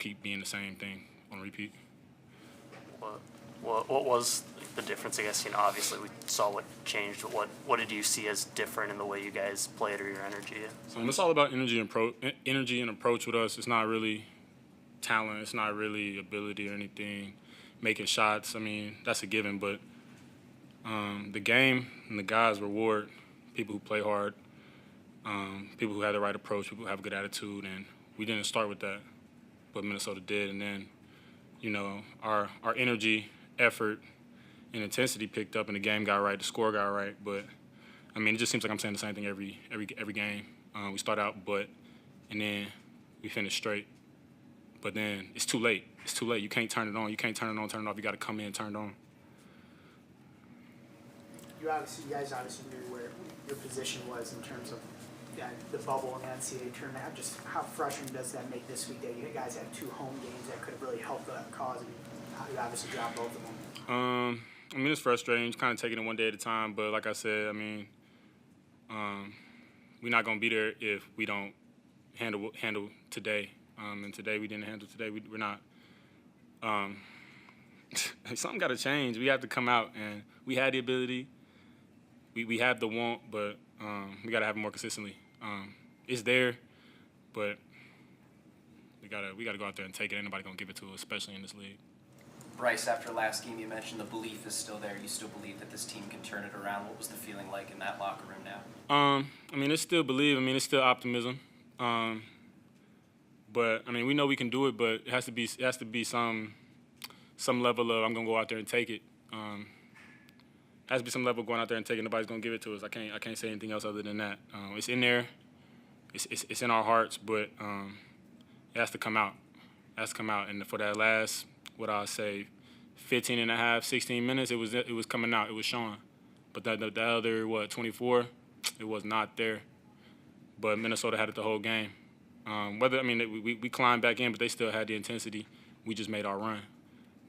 keep being the same thing on repeat. What was the difference? I guess, obviously we saw what changed, but what did you see as different in the way you guys played or your energy? It's all about energy and approach with us. It's not really talent. It's not really ability or anything. Making shots, that's a given, but the game and the guys reward people who play hard, people who have the right approach, people who have a good attitude, and we didn't start with that, but Minnesota did, and then, our energy, effort, and intensity picked up, and the game got right, the score got right, but, it just seems like I'm saying the same thing every game. We start out, and then we finish straight, but then it's too late. It's too late. You can't turn it on. You can't turn it on, turn it off. You got to come in and turn it on. You guys obviously knew where your position was in terms of the bubble and the NCAA tournament. Just how frustrating does that make this week that you guys have 2 home games that could have really helped the cause? You obviously dropped both of them. It's frustrating. Just kind of taking it one day at a time. But like I said, we're not gonna be there if we don't handle today. And today we didn't handle today. We're not. Something got to change. We have to come out, and we had the ability. We have the want, but we got to have it more consistently. It's there, but we gotta go out there and take it. Ain't nobody gonna give it to us, especially in this league. Bryce, after last game, you mentioned the belief is still there. You still believe that this team can turn it around. What was the feeling like in that locker room now? It's still belief. It's still optimism. But we know we can do it. But it has to be some level of I'm gonna go out there and take it. Has to be some level of going out there and taking. Nobody's gonna give it to us. I can't say anything else other than that. It's in there. It's in our hearts, but it has to come out. It has to come out. And for that last, 15 and a half, 16 minutes, it was coming out. It was showing. But the other 24, it was not there. But Minnesota had it the whole game. We climbed back in, but they still had the intensity. We just made our run.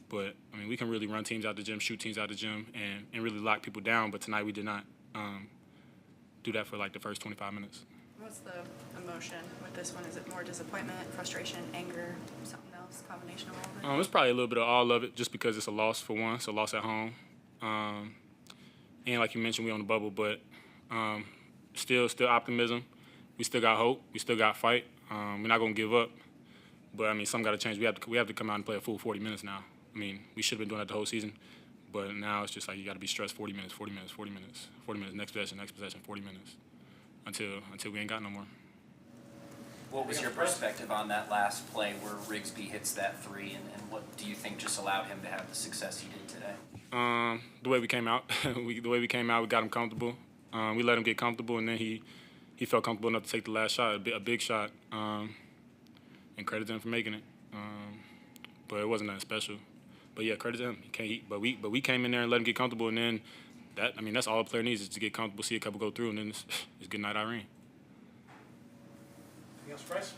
But, we can really run teams out the gym, shoot teams out the gym, and really lock people down. But tonight we did not do that for, the first 25 minutes. What's the emotion with this one? Is it more disappointment, frustration, anger, something else, combination of all of it? It's probably a little bit of all of it just because it's a loss for one. It's a loss at home. And like you mentioned, we on the bubble, but still optimism. We still got hope. We still got fight. We're not going to give up. But, something got to change. We have to come out and play a full 40 minutes now. We should have been doing that the whole season, but now it's just like you got to be stressed 40 minutes, next possession, 40 minutes, until we ain't got no more. What was your perspective on that last play where Rigsby hits that 3, and what do you think just allowed him to have the success he did today? The way we came out, we got him comfortable. We let him get comfortable, and then he felt comfortable enough to take the last shot, a big shot, and credit to him for making it. But it wasn't that special. But yeah, credit to him. But we came in there and let him get comfortable, and then that's all a player needs is to get comfortable, see a couple go through, and then it's good night, Irene. Anything else, Bryce?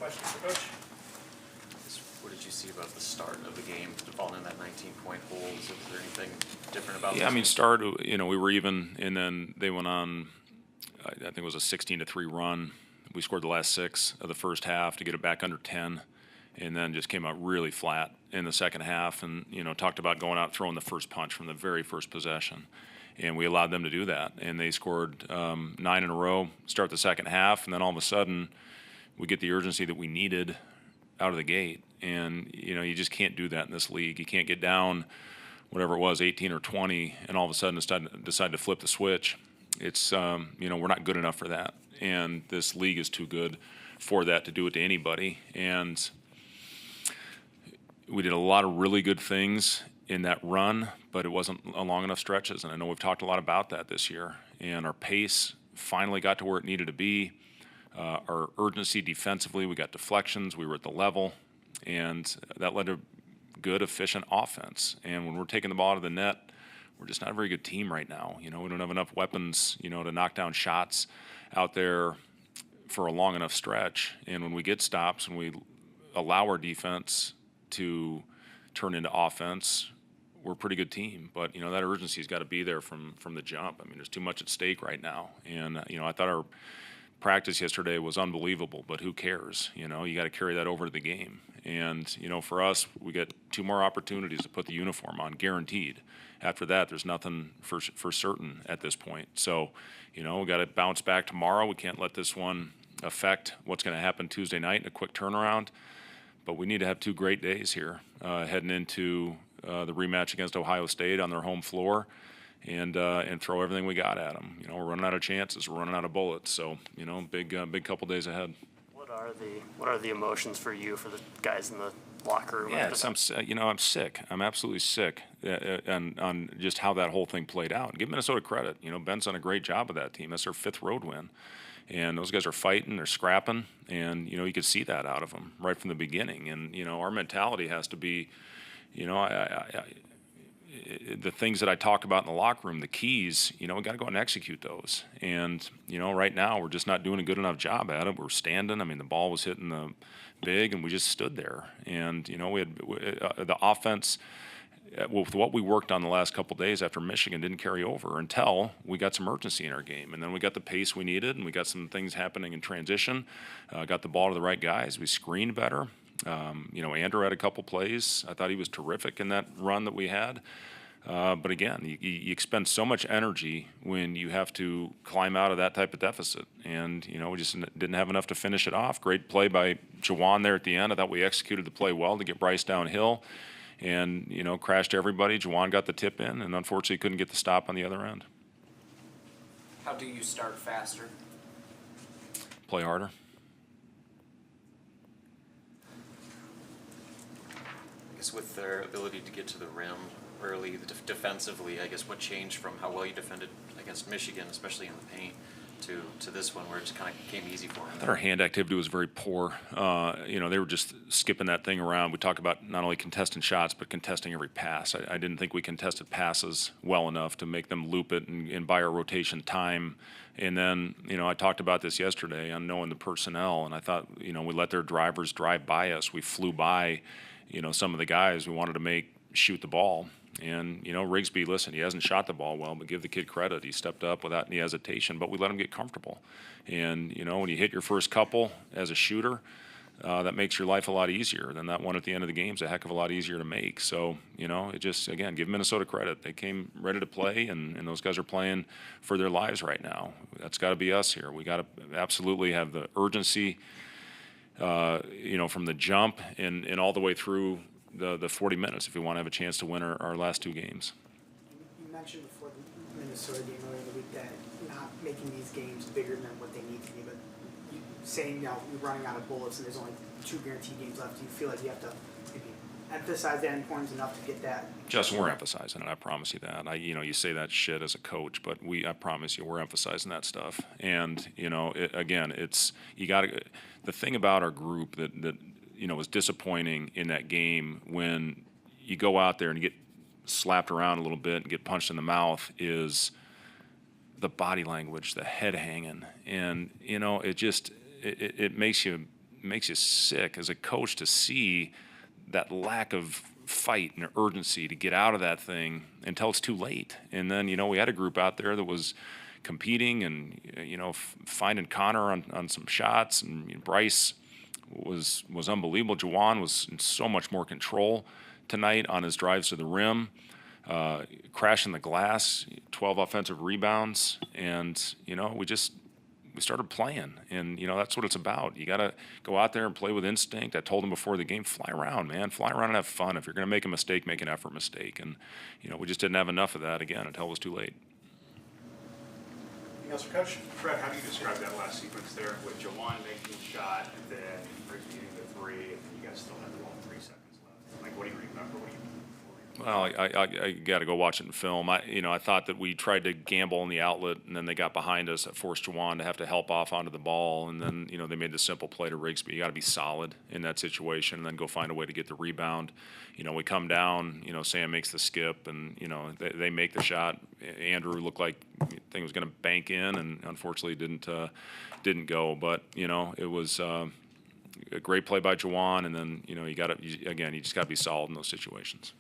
Questions for Coach? What did you see about the start of the game, falling in that 19-point hole? Is there anything different about Yeah, I mean, start, we were even, and then they went on, I think it was a 16-3 run. We scored the last 6 of the first half to get it back under 10, and then just came out really flat in the second half and, talked about going out throwing the first punch from the very first possession. And we allowed them to do that, and they scored 9 in a row, start the second half, and then all of a sudden we get the urgency that we needed out of the gate. And, you just can't do that in this league. You can't get down, whatever it was, 18 or 20, and all of a sudden decide to flip the switch. It's, we're not good enough for that. And this league is too good for that, to do it to anybody. And we did a lot of really good things in that run, but it wasn't a long enough stretches. And I know we've talked a lot about that this year. And our pace finally got to where it needed to be. Our urgency defensively, we got deflections, we were at the level, and that led to good, efficient offense. And when we're taking the ball out of the net, we're just not a very good team right now. We don't have enough weapons, to knock down shots out there for a long enough stretch. And when we get stops and we allow our defense to turn into offense, we're a pretty good team. But, that urgency's got to be there from the jump. I mean, there's too much at stake right now. And, I thought our practice yesterday was unbelievable, but who cares? You got to carry that over to the game. And, for us, we get 2 more opportunities to put the uniform on, guaranteed. After that, there's nothing for certain at this point. So, we got to bounce back tomorrow. We can't let this one affect what's going to happen Tuesday night in a quick turnaround. But we need to have 2 great days here heading into the rematch against Ohio State on their home floor. And throw everything we got at them. We're running out of chances. We're running out of bullets. So, big couple days ahead. What are the emotions for you, for the guys in the locker room? Yeah, I'm sick. I'm absolutely sick on just how that whole thing played out. Give Minnesota credit. Ben's done a great job with that team. That's their 5th road win. And those guys are fighting, they're scrapping, and, you could see that out of them right from the beginning. And, our mentality has to be, the things that I talk about in the locker room, the keys, we got to go out and execute those. And, right now we're just not doing a good enough job at it. We're standing. I mean, the ball was hitting the big, and we just stood there. And, we had the offense, with what we worked on the last couple of days after Michigan, didn't carry over until we got some urgency in our game. And then we got the pace we needed, and we got some things happening in transition, got the ball to the right guys. We screened better. Andrew had a couple plays. I thought he was terrific in that run that we had. But again, you expend so much energy when you have to climb out of that type of deficit. And, we just didn't have enough to finish it off. Great play by Jawan there at the end. I thought we executed the play well to get Bryce downhill and, crashed everybody. Jawan got the tip in and unfortunately couldn't get the stop on the other end. How do you start faster? Play harder. I guess with their ability to get to the rim early, defensively, I guess what changed from how well you defended against Michigan, especially in the paint, to this one where it just kind of came easy for them? I thought our hand activity was very poor. They were just skipping that thing around. We talked about not only contesting shots, but contesting every pass. I didn't think we contested passes well enough to make them loop it and buy our rotation time. And then, I talked about this yesterday on knowing the personnel, and I thought, we let their drivers drive by us. We flew by, some of the guys we wanted to shoot the ball. And, Rigsby, listen, he hasn't shot the ball well, but give the kid credit. He stepped up without any hesitation, but we let him get comfortable. And, when you hit your first couple as a shooter, that makes your life a lot easier. Then that one at the end of the game is a heck of a lot easier to make. So, it just, again, give Minnesota credit. They came ready to play, and those guys are playing for their lives right now. That's got to be us here. We got to absolutely have the urgency, from the jump and all the way through the 40 minutes if we want to have a chance to win our last 2 games. You mentioned before the Minnesota game earlier in the week that not making these games bigger than what they need to be, but you saying you're running out of bullets and there's only 2 guaranteed games left. Do you feel like you have to maybe emphasize that in points enough to get that? Justin, we're emphasizing it. I promise you that. You say that shit as a coach, but I promise you, we're emphasizing that stuff. And it's you got to. The thing about our group that was disappointing in that game when you go out there and you get slapped around a little bit and get punched in the mouth is the body language, the head hanging, and it makes you makes you sick as a coach to see that lack of fight and urgency to get out of that thing until it's too late. And then, we had a group out there that was competing and, finding Connor on some shots, and Bryce was unbelievable. Jawan was in so much more control tonight on his drives to the rim, crashing the glass, 12 offensive rebounds, and, we started playing, and that's what it's about. You got to go out there and play with instinct. I told him before the game, fly around, man, fly around and have fun. If you're going to make a mistake, make an effort mistake, and we just didn't have enough of that again until it was too late. Anything else for Coach? Fred, how do you describe that last sequence there with Jawan making the shot and then Riggs hitting the three, and then you guys still had the ball 3 seconds left? Like, what do you remember? Well, I got to go watch it in film. I thought that we tried to gamble in the outlet, and then they got behind us. That forced Jawan to have to help off onto the ball, and then they made the simple play to Rigsby. You got to be solid in that situation, and then go find a way to get the rebound. We come down. Sam makes the skip, and they make the shot. Andrew looked like the thing was going to bank in, and unfortunately didn't go. But it was a great play by Jawan, and then you just got to be solid in those situations.